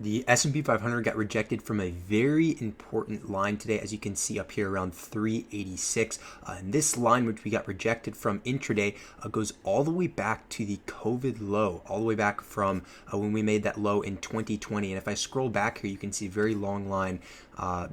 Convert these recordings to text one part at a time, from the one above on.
The S&P 500 got rejected from a very important line today, as you can see up here around 386. And this line, which we got rejected from intraday, goes all the way back to the COVID low, all the way back from when we made that low in 2020. And if I scroll back here, you can see a very long line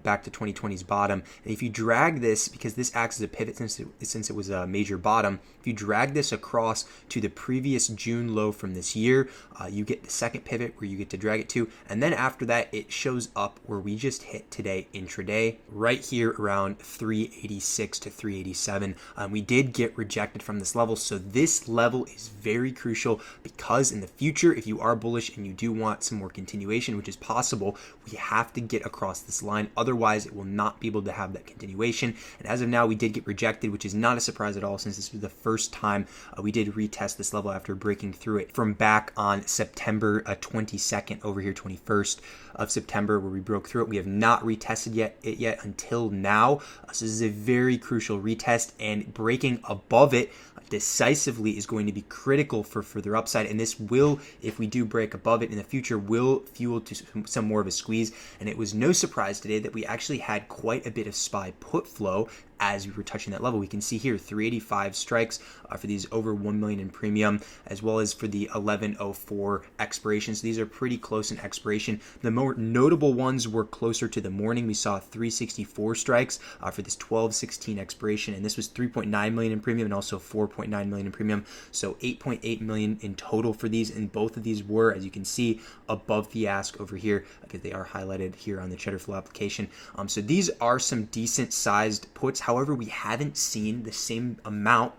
back to 2020's bottom. And if you drag this, because this acts as a pivot since it was a major bottom, if you drag this across to the previous June low from this year, you get the second pivot where you get to drag it to. And then after that, it shows up where we just hit today intraday, right here around 386 to 387. We did get rejected from this level. So this level is very crucial because in the future, if you are bullish and you do want some more continuation, which is possible, we have to get across this line. Otherwise, it will not be able to have that continuation. And as of now, we did get rejected, which is not a surprise at all since this was the first time we did retest this level after breaking through it from back on September 22nd over here, 21st of September, where we broke through it. We have not retested it yet until now. So this is a very crucial retest, and breaking above it decisively is going to be critical for further upside. And this will, if we do break above it in the future, will fuel to some more of a squeeze. And it was no surprise today that we actually had quite a bit of SPY put flow as we were touching that level. We can see here 385 strikes for these over 1 million in premium, as well as for the 1104 expirations. These are pretty close in expiration. The more notable ones were closer to the morning. We saw 364 strikes for this 1216 expiration, and this was 3.9 million in premium and also 4.9 million in premium. So 8.8 million in total for these, and both of these were, as you can see, above the ask over here, because they are highlighted here on the Cheddar Flow application. So these are some decent sized puts. However, we haven't seen the same amount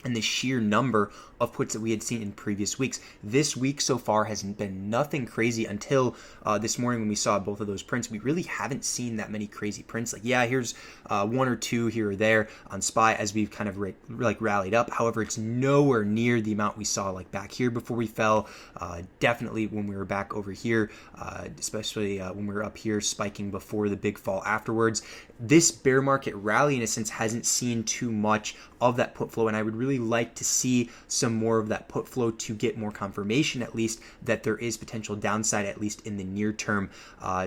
and the sheer number of puts that we had seen in previous weeks. This week so far has been nothing crazy until this morning when we saw both of those prints. We really haven't seen that many crazy prints. Like, yeah, here's one or two here or there on SPY as we've kind of rallied up. However, it's nowhere near the amount we saw like back here before we fell. Definitely when we were back over here, especially when we were up here spiking before the big fall afterwards. This bear market rally, in a sense, hasn't seen too much of that put flow, and I would really like to see some more of that put flow to get more confirmation, at least, that there is potential downside, at least in the near term,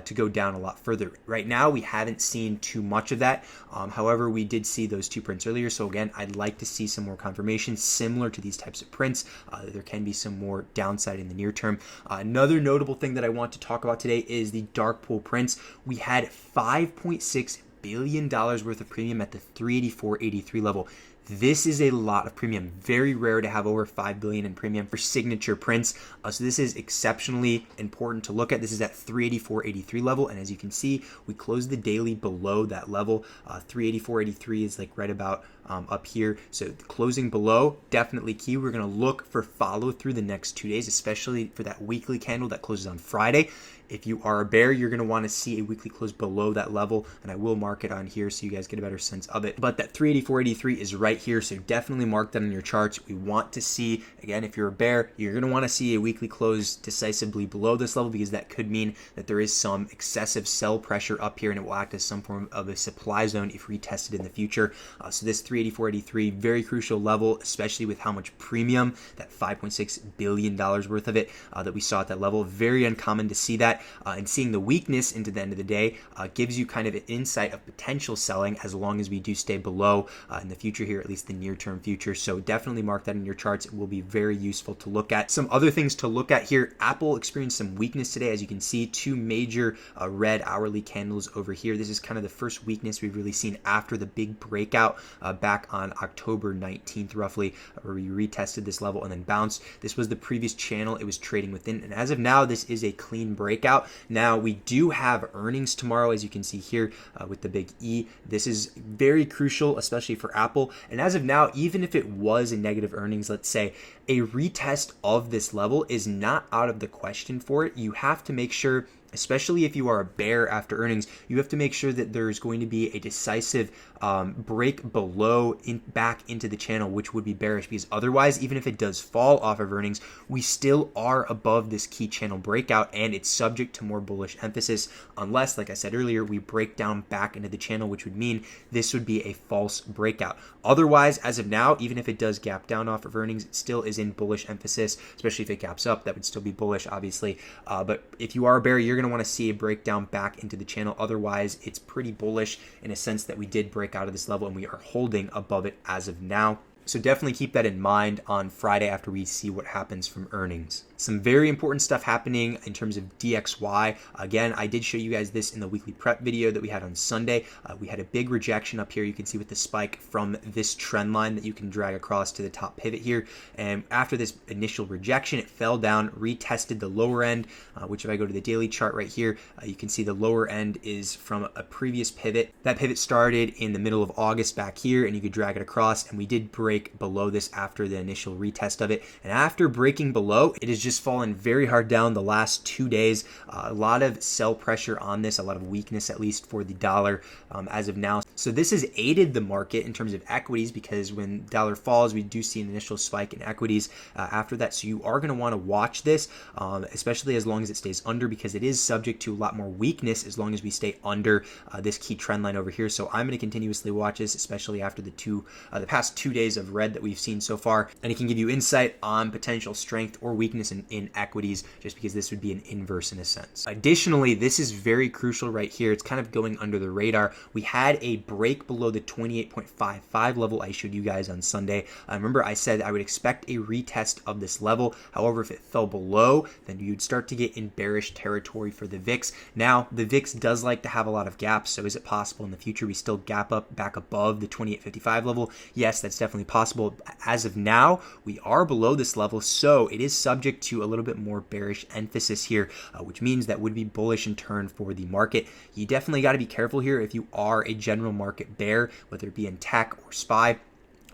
to go down a lot further. Right now, we haven't seen too much of that. However, we did see those two prints earlier, so again, I'd like to see some more confirmation similar to these types of prints. There can be some more downside in the near term. Another notable thing that I want to talk about today is the dark pool prints. We had $5.6 billion worth of premium at the 384.83 level. This is a lot of premium. Very rare to have over $5 billion in premium for signature prints. So this is exceptionally important to look at. This is at 384.83 level. And as you can see, we closed the daily below that level. 384.83 is like right about up here. So closing below, definitely key. We're going to look for follow through the next 2 days, especially for that weekly candle that closes on Friday. If you are a bear, you're going to want to see a weekly close below that level, and I will mark it on here so you guys get a better sense of it. But that 384.83 is right here, so definitely mark that on your charts. We want to see, again, if you're a bear, you're going to want to see a weekly close decisively below this level, because that could mean that there is some excessive sell pressure up here, and it will act as some form of a supply zone if retested in the future. So this 384.83, very crucial level, especially with how much premium, that $5.6 billion worth of it that we saw at that level. Very uncommon to see that. And seeing the weakness into the end of the day gives you kind of an insight of potential selling as long as we do stay below in the future here, at least the near-term future. So definitely mark that in your charts. It will be very useful to look at. Some other things to look at here. Apple experienced some weakness today. As you can see, two major red hourly candles over here. This is kind of the first weakness we've really seen after the big breakout back on October 19th, roughly, where we retested this level and then bounced. This was the previous channel it was trading within. And as of now, this is a clean breakout. Now, we do have earnings tomorrow, as you can see here with the big E. This is very crucial, especially for Apple. And as of now, even if it was a negative earnings, let's say, a retest of this level is not out of the question for it. You have to make sure, especially if you are a bear after earnings, you have to make sure that there's going to be a decisive break below back into the channel, which would be bearish, because otherwise, even if it does fall off of earnings, we still are above this key channel breakout, and it's subject to more bullish emphasis unless, like I said earlier, we break down back into the channel, which would mean this would be a false breakout. Otherwise, as of now, even if it does gap down off of earnings, it still is as in bullish emphasis, especially if it gaps up, that would still be bullish, obviously. But if you are a bear, you're going to want to see a breakdown back into the channel. Otherwise, it's pretty bullish in a sense that we did break out of this level and we are holding above it as of now. So definitely keep that in mind on Friday after we see what happens from earnings. Some very important stuff happening in terms of DXY. Again, I did show you guys this in the weekly prep video that we had on Sunday. We had a big rejection up here. You can see with the spike from this trend line that you can drag across to the top pivot here. And after this initial rejection, it fell down, retested the lower end, which if I go to the daily chart right here, you can see the lower end is from a previous pivot. That pivot started in the middle of August back here, and you could drag it across, and we did break below this after the initial retest of it. And after breaking below, it has just fallen very hard down the last 2 days. A lot of sell pressure on this, a lot of weakness at least for the dollar as of now. So this has aided the market in terms of equities, because when dollar falls, we do see an initial spike in equities after that. So you are going to want to watch this, especially as long as it stays under, because it is subject to a lot more weakness as long as we stay under this key trend line over here. So I'm going to continuously watch this, especially after the past 2 days of red that we've seen so far. And it can give you insight on potential strength or weakness in equities, just because this would be an inverse in a sense. Additionally, this is very crucial right here. It's kind of going under the radar. We had a break below the 28.55 level I showed you guys on Sunday. Remember, I said I would expect a retest of this level. However, if it fell below, then you'd start to get in bearish territory for the VIX. Now, the VIX does like to have a lot of gaps, so is it possible in the future we still gap up back above the 28.55 level? Yes, that's definitely possible. As of now, we are below this level, so it is subject to a little bit more bearish emphasis here, which means that would be bullish in turn for the market. You definitely got to be careful here if you are a general market bear, whether it be in tech or SPY.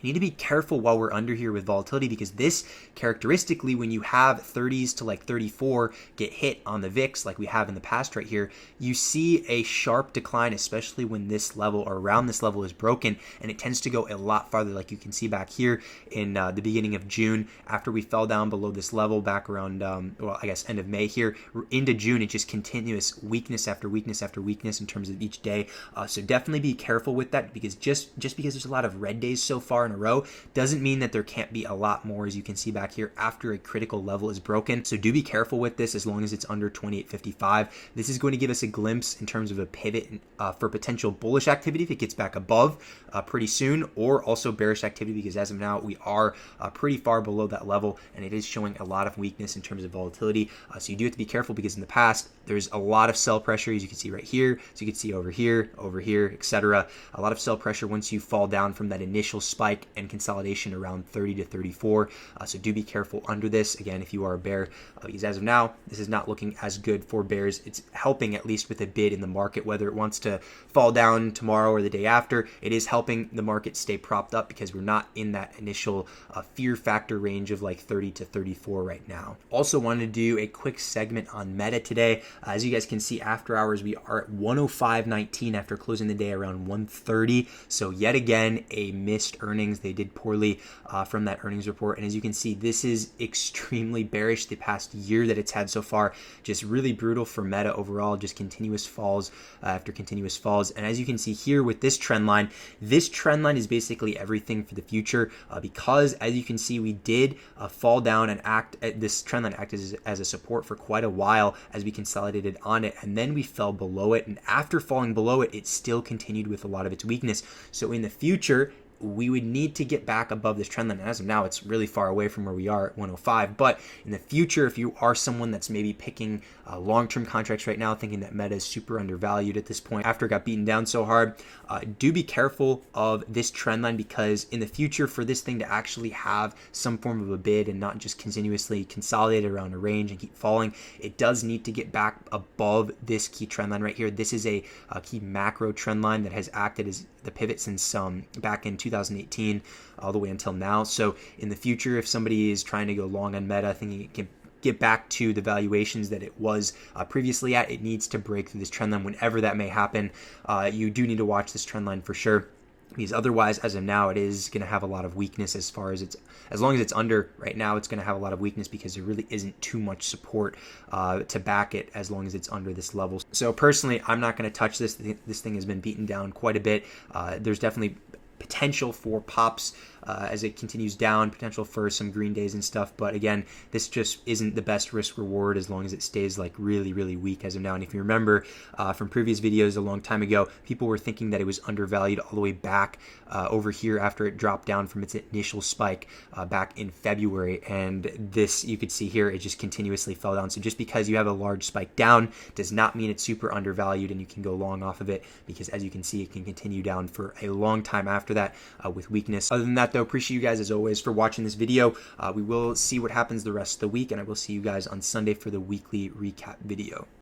You need to be careful while we're under here with volatility, because this characteristically, when you have 30s to like 34 get hit on the VIX like we have in the past right here, you see a sharp decline, especially when this level or around this level is broken, and it tends to go a lot farther, like you can see back here in the beginning of June. After we fell down below this level back around, well, I guess end of May here, into June, it's just continuous weakness after weakness after weakness in terms of each day. So definitely be careful with that, because just because there's a lot of red days so far in a row doesn't mean that there can't be a lot more, as you can see back here, after a critical level is broken. So do be careful with this as long as it's under 28.55. This is going to give us a glimpse in terms of a pivot for potential bullish activity if it gets back above pretty soon, or also bearish activity, because as of now we are pretty far below that level, and it is showing a lot of weakness in terms of volatility. So you do have to be careful, because in the past there's a lot of sell pressure, as you can see right here, so you can see over here, etc. A lot of sell pressure once you fall down from that initial spike and consolidation around 30 to 34. So do be careful under this, again, if you are a bear, because as of now, this is not looking as good for bears. It's helping at least with a bid in the market, whether it wants to fall down tomorrow or the day after. It is helping the market stay propped up, because we're not in that initial fear factor range of like 30 to 34 right now. Also wanted to do a quick segment on Meta today. As you guys can see, after hours, we are at 105.19 after closing the day around 130. So yet again, a missed earnings. They did poorly from that earnings report. And as you can see, this is extremely bearish the past year that it's had so far. Just really brutal for Meta overall, just continuous falls after continuous falls. And as you can see here with this trend line is basically everything for the future, because as you can see, we did fall down and this trend line acted as a support for quite a while as we consolidated on it, and then we fell below it. And after falling below it, it still continued with a lot of its weakness. So in the future, we would need to get back above this trend line. As of now, it's really far away from where we are at 105. But in the future, if you are someone that's maybe picking long-term contracts right now, thinking that Meta is super undervalued at this point after it got beaten down so hard, do be careful of this trend line, because in the future, for this thing to actually have some form of a bid and not just continuously consolidate around a range and keep falling, it does need to get back above this key trend line right here. This is a key macro trend line that has acted as the pivot since back in 2018 all the way until now. So in the future, if somebody is trying to go long on Meta, thinking it can get back to the valuations that it was previously at, it needs to break through this trend line. Whenever that may happen, you do need to watch this trend line for sure, because otherwise, as of now, it is going to have a lot of weakness. As long as it's under right now, it's going to have a lot of weakness, because there really isn't too much support to back it as long as it's under this level. So personally, I'm not going to touch this. This thing has been beaten down quite a bit. There's definitely potential for pops as it continues down, potential for some green days and stuff. But again, this just isn't the best risk reward as long as it stays like really, really weak as of now. And if you remember from previous videos a long time ago, people were thinking that it was undervalued all the way back over here after it dropped down from its initial spike back in February. And this, you could see here, it just continuously fell down. So just because you have a large spike down does not mean it's super undervalued and you can go long off of it, because as you can see, it can continue down for a long time after that with weakness. Other than that though, appreciate you guys as always for watching this video. We will see what happens the rest of the week, and I will see you guys on Sunday for the weekly recap video.